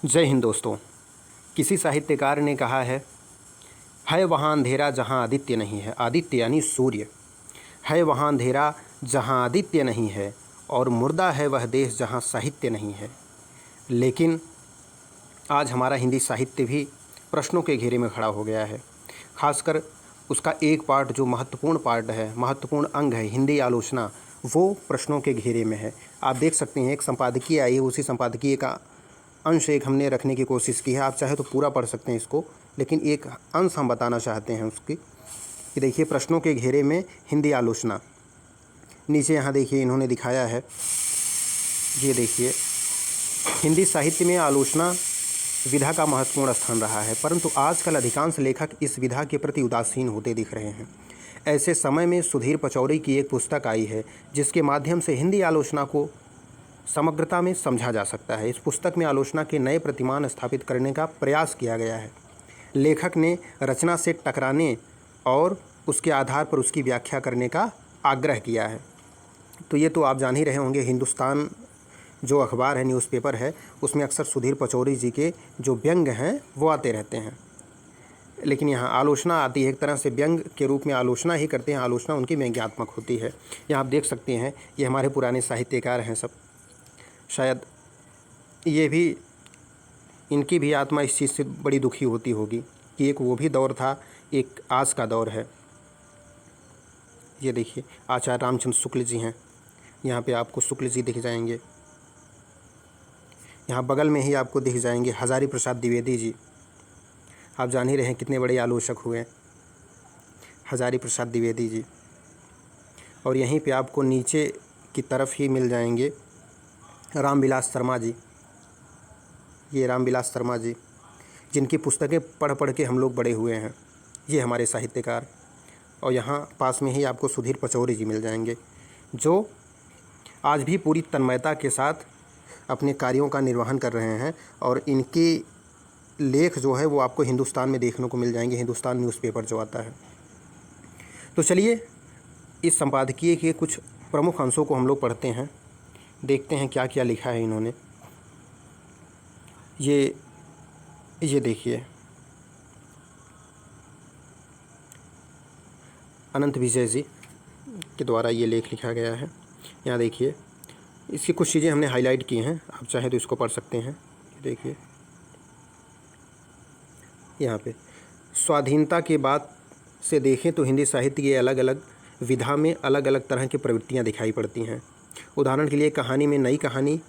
जय हिंद दोस्तों। किसी साहित्यकार ने कहा है वहाँ अंधेरा जहाँ आदित्य नहीं है। आदित्य यानी सूर्य। है वहाँ अंधेरा जहाँ आदित्य नहीं है और मुर्दा है वह देश जहाँ साहित्य नहीं है। लेकिन आज हमारा हिंदी साहित्य भी प्रश्नों के घेरे में खड़ा हो गया है। खासकर उसका एक पार्ट जो महत्वपूर्ण पार्ट है, महत्वपूर्ण अंग है, हिंदी आलोचना, वो प्रश्नों के घेरे में है। आप देख सकते हैं एक संपादकीय आई है, उसी संपादकीय का अंश एक हमने रखने की कोशिश की है। आप चाहे तो पूरा पढ़ सकते हैं इसको, लेकिन एक अंश हम बताना चाहते हैं उसकी कि देखिए प्रश्नों के घेरे में हिंदी आलोचना। नीचे यहाँ देखिए इन्होंने दिखाया है, ये देखिए हिंदी साहित्य में आलोचना विधा का महत्वपूर्ण स्थान रहा है, परंतु आजकल अधिकांश लेखक इस विधा के प्रति उदासीन होते दिख रहे हैं। ऐसे समय में सुधीर पचौरी की एक पुस्तक आई है जिसके माध्यम से हिंदी आलोचना को समग्रता में समझा जा सकता है। इस पुस्तक में आलोचना के नए प्रतिमान स्थापित करने का प्रयास किया गया है। लेखक ने रचना से टकराने और उसके आधार पर उसकी व्याख्या करने का आग्रह किया है। तो ये तो आप जान ही रहे होंगे, हिंदुस्तान जो अखबार है, न्यूज़पेपर है, उसमें अक्सर सुधीर पचौरी जी के जो व्यंग हैं वो आते रहते हैं। लेकिन यहाँ आलोचना आती है, एक तरह से व्यंग के रूप में आलोचना ही करते हैं, आलोचना उनकी व्यंग्यात्मक होती है। यहाँ आप देख सकते हैं ये हमारे पुराने साहित्यकार हैं सब। शायद ये भी, इनकी भी आत्मा इस चीज़ से बड़ी दुखी होती होगी कि एक वो भी दौर था, एक आज का दौर है। ये देखिए आचार्य रामचंद्र शुक्ल जी हैं, यहाँ पे आपको शुक्ल जी दिख जाएंगे। यहाँ बगल में ही आपको दिख जाएंगे हजारी प्रसाद द्विवेदी जी। आप जान ही रहे हैं कितने बड़े आलोचक हुए हजारी प्रसाद द्विवेदी जी। और यहीं पे आपको नीचे की तरफ ही मिल जाएंगे रामविलास शर्मा जी। ये रामविलास शर्मा जी जिनकी पुस्तकें पढ़ पढ़ के हम लोग बड़े हुए हैं, ये हमारे साहित्यकार। और यहाँ पास में ही आपको सुधीर पचौरी जी मिल जाएंगे, जो आज भी पूरी तन्मयता के साथ अपने कार्यों का निर्वहन कर रहे हैं। और इनके लेख जो है वो आपको हिंदुस्तान में देखने को मिल जाएंगे, हिंदुस्तान न्यूज़पेपर जो आता है। तो चलिए इस संपादकीय के कुछ प्रमुख अंशों को हम लोग पढ़ते हैं, देखते हैं क्या क्या लिखा है इन्होंने। ये देखिए अनंत विजय जी के द्वारा ये लेख लिखा गया है। यहाँ देखिए इसकी कुछ चीज़ें हमने हाईलाइट की हैं, आप चाहें तो इसको पढ़ सकते हैं। देखिए यहाँ पे स्वाधीनता के बाद से देखें तो हिंदी साहित्य की अलग अलग विधा में अलग अलग तरह की प्रवृत्तियाँ दिखाई पड़ती हैं। उदाहरण के लिए कहानी में नई कहानी,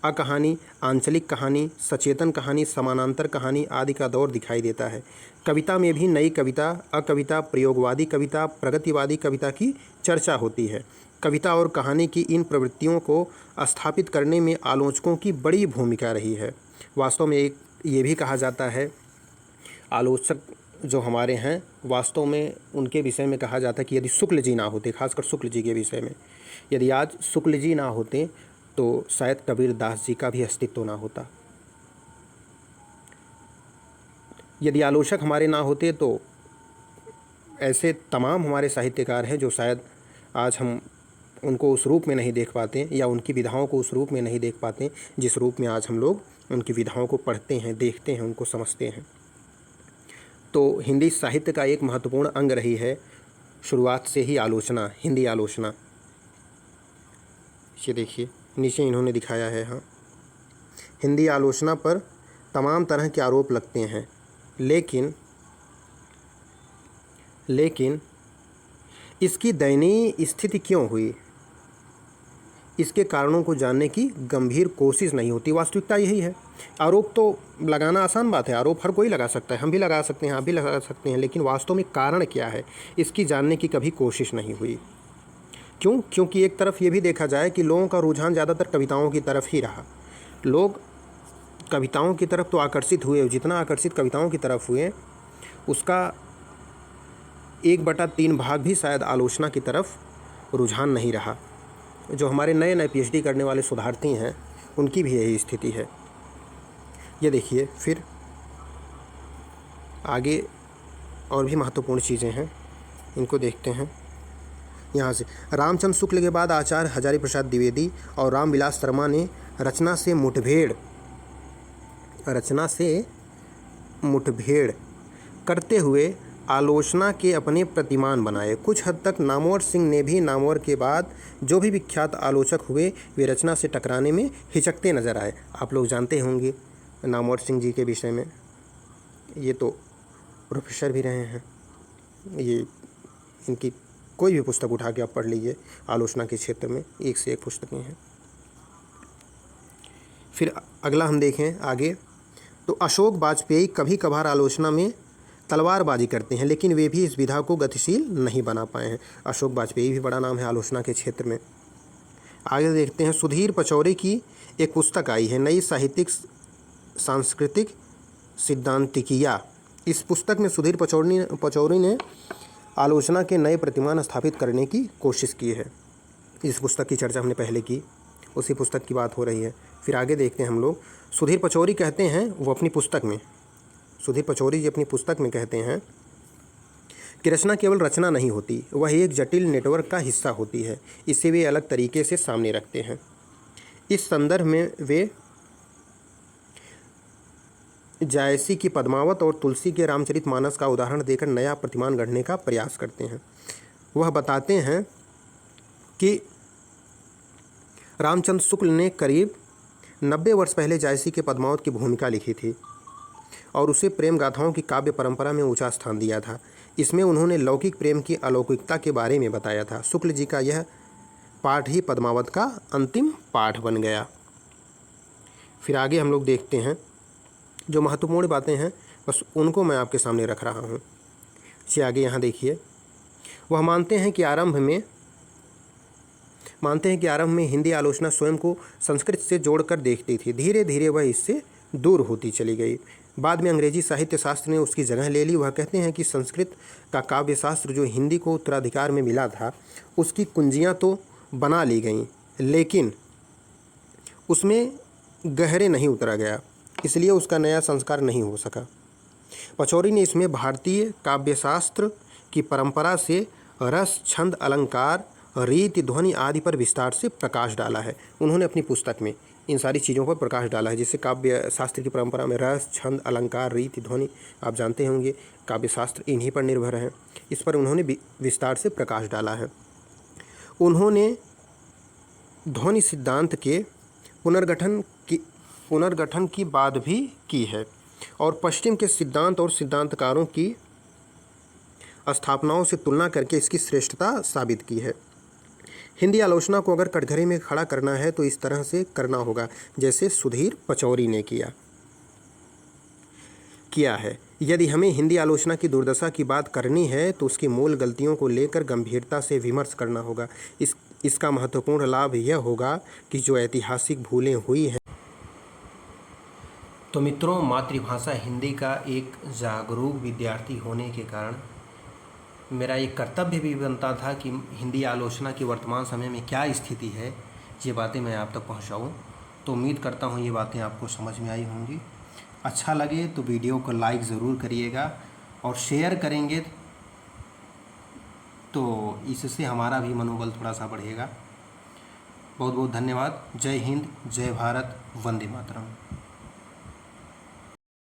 अकहानी, आंचलिक कहानी, सचेतन कहानी, समानांतर कहानी आदि का दौर दिखाई देता है। कविता में भी नई कविता, अकविता, प्रयोगवादी कविता, प्रगतिवादी कविता की चर्चा होती है। कविता और कहानी की इन प्रवृत्तियों को स्थापित करने में आलोचकों की बड़ी भूमिका रही है। वास्तव में एक ये भी कहा जाता है, आलोचक जो हमारे हैं वास्तव में उनके विषय में कहा जाता है कि यदि शुक्ल जी ना होते, खासकर शुक्ल जी के विषय में, यदि आज शुक्ल जी ना होते तो शायद कबीर दास जी का भी अस्तित्व ना होता। यदि आलोचक हमारे ना होते तो ऐसे तमाम हमारे साहित्यकार हैं जो शायद आज हम उनको उस रूप में नहीं देख पाते, या उनकी विधाओं को उस रूप में नहीं देख पाते जिस रूप में आज हम लोग उनकी विधाओं को पढ़ते हैं, देखते हैं, उनको समझते हैं। तो हिंदी साहित्य का एक महत्वपूर्ण अंग रही है शुरुआत से ही आलोचना, हिंदी आलोचना। ये देखिए नीचे इन्होंने दिखाया है। हाँ, हिंदी आलोचना पर तमाम तरह के आरोप लगते हैं, लेकिन इसकी दयनीय स्थिति क्यों हुई, इसके कारणों को जानने की गंभीर कोशिश नहीं होती। वास्तविकता यही है। आरोप तो लगाना आसान बात है, आरोप हर कोई लगा सकता है, हम भी लगा सकते हैं, आप भी लगा सकते हैं, लेकिन वास्तव में कारण क्या है इसकी जानने की कभी कोशिश नहीं हुई। क्यों? क्योंकि एक तरफ ये भी देखा जाए कि लोगों का रुझान ज़्यादातर कविताओं की तरफ ही रहा। लोग कविताओं की तरफ तो आकर्षित हुए, जितना आकर्षित कविताओं की तरफ हुए उसका 1/3 भाग भी शायद आलोचना की तरफ रुझान नहीं रहा। जो हमारे नए नए PhD करने वाले शोधार्थी हैं उनकी भी यही स्थिति है। ये देखिए फिर आगे और भी महत्वपूर्ण चीज़ें हैं, इनको देखते हैं। यहाँ से रामचंद्र शुक्ल के बाद आचार्य हजारी प्रसाद द्विवेदी और रामविलास शर्मा ने रचना से मुठभेड़ रचना से मुठभेड़ करते हुए आलोचना के अपने प्रतिमान बनाए। कुछ हद तक नामवर सिंह ने भी नामवर के बाद जो भी विख्यात आलोचक हुए वे रचना से टकराने में हिचकते नजर आए। आप लोग जानते होंगे नामवर सिंह जी के विषय में, ये तो प्रोफेसर भी रहे हैं। ये इनकी कोई भी पुस्तक उठा के आप पढ़ लीजिए, आलोचना के क्षेत्र में एक से एक पुस्तकें हैं। फिर अगला हम देखें आगे, तो अशोक वाजपेयी कभी कभार आलोचना में तलवारबाजी करते हैं, लेकिन वे भी इस विधा को गतिशील नहीं बना पाए हैं। अशोक वाजपेयी भी बड़ा नाम है आलोचना के क्षेत्र में। आगे देखते हैं, सुधीर पचौरी की एक पुस्तक आई है, नई साहित्यिक सांस्कृतिक सिद्धांतिकिया। इस पुस्तक में सुधीर पचौरी ने आलोचना के नए प्रतिमान स्थापित करने की कोशिश की है। इस पुस्तक की चर्चा हमने पहले की, उसी पुस्तक की बात हो रही है। फिर आगे देखते हैं हम लोग, सुधीर पचौरी कहते हैं, वो अपनी पुस्तक में, सुधीर पचौरी जी अपनी पुस्तक में कहते हैं कि रचना केवल रचना नहीं होती, वह एक जटिल नेटवर्क का हिस्सा होती है। इसे वे अलग तरीके से सामने रखते हैं। इस संदर्भ में वे जायसी की पद्मावत और तुलसी के रामचरितमानस का उदाहरण देकर नया प्रतिमान गढ़ने का प्रयास करते हैं। वह बताते हैं कि रामचंद्र शुक्ल ने करीब 90 वर्ष पहले जायसी के पद्मावत की भूमिका लिखी थी और उसे प्रेम गाथाओं की काव्य परंपरा में ऊंचा स्थान दिया था। इसमें उन्होंने लौकिक प्रेम की अलौकिकता के बारे में बताया था। शुक्ल जी का यह पाठ ही पद्मावत का अंतिम पाठ बन गया। फिर आगे हम लोग देखते हैं, जो महत्वपूर्ण बातें हैं बस उनको मैं आपके सामने रख रहा हूँ। इसे आगे यहाँ देखिए, वह मानते हैं कि आरंभ में हिंदी आलोचना स्वयं को संस्कृत से जोड़कर देखती थी। धीरे धीरे वह इससे दूर होती चली गई। बाद में अंग्रेजी साहित्य शास्त्र ने उसकी जगह ले ली। वह कहते हैं कि संस्कृत का काव्य शास्त्र जो हिंदी को उत्तराधिकार में मिला था, उसकी कुंजियाँ तो बना ली गईं, लेकिन उसमें गहरे नहीं उतरा गया, इसलिए उसका नया संस्कार नहीं हो सका। पचौरी ने इसमें भारतीय काव्यशास्त्र की परंपरा से रस, छंद, अलंकार, रीति, ध्वनि आदि पर विस्तार से प्रकाश डाला है। उन्होंने अपनी पुस्तक में इन सारी चीज़ों पर प्रकाश डाला है, जिससे काव्य शास्त्र की परंपरा में रस, छंद, अलंकार, रीति, ध्वनि, आप जानते होंगे काव्य शास्त्र इन्हीं पर निर्भर है। इस पर उन्होंने विस्तार से प्रकाश डाला है। उन्होंने ध्वनि सिद्धांत के पुनर्गठन की बात भी की है और पश्चिम के सिद्धांत और सिद्धांतकारों की स्थापनाओं से तुलना करके इसकी श्रेष्ठता साबित की है। हिंदी आलोचना को अगर कटघरे में खड़ा करना है तो इस तरह से करना होगा जैसे सुधीर पचौरी ने किया है। यदि हमें हिंदी आलोचना की दुर्दशा की बात करनी है तो उसकी मूल गलतियों को लेकर गंभीरता से विमर्श करना होगा। इसका महत्वपूर्ण लाभ यह होगा कि जो ऐतिहासिक भूलें हुई हैं। तो मित्रों, मातृभाषा हिंदी का एक जागरूक विद्यार्थी होने के कारण मेरा एक कर्तव्य भी बनता था कि हिंदी आलोचना की वर्तमान समय में क्या स्थिति है, ये बातें मैं आप तक पहुंचाऊं। तो उम्मीद करता हूं ये बातें आपको समझ में आई होंगी। अच्छा लगे तो वीडियो को लाइक ज़रूर करिएगा और शेयर करेंगे तो इससे हमारा भी मनोबल थोड़ा सा बढ़ेगा। बहुत बहुत धन्यवाद। जय हिंद, जय भारत, वंदे मातरम।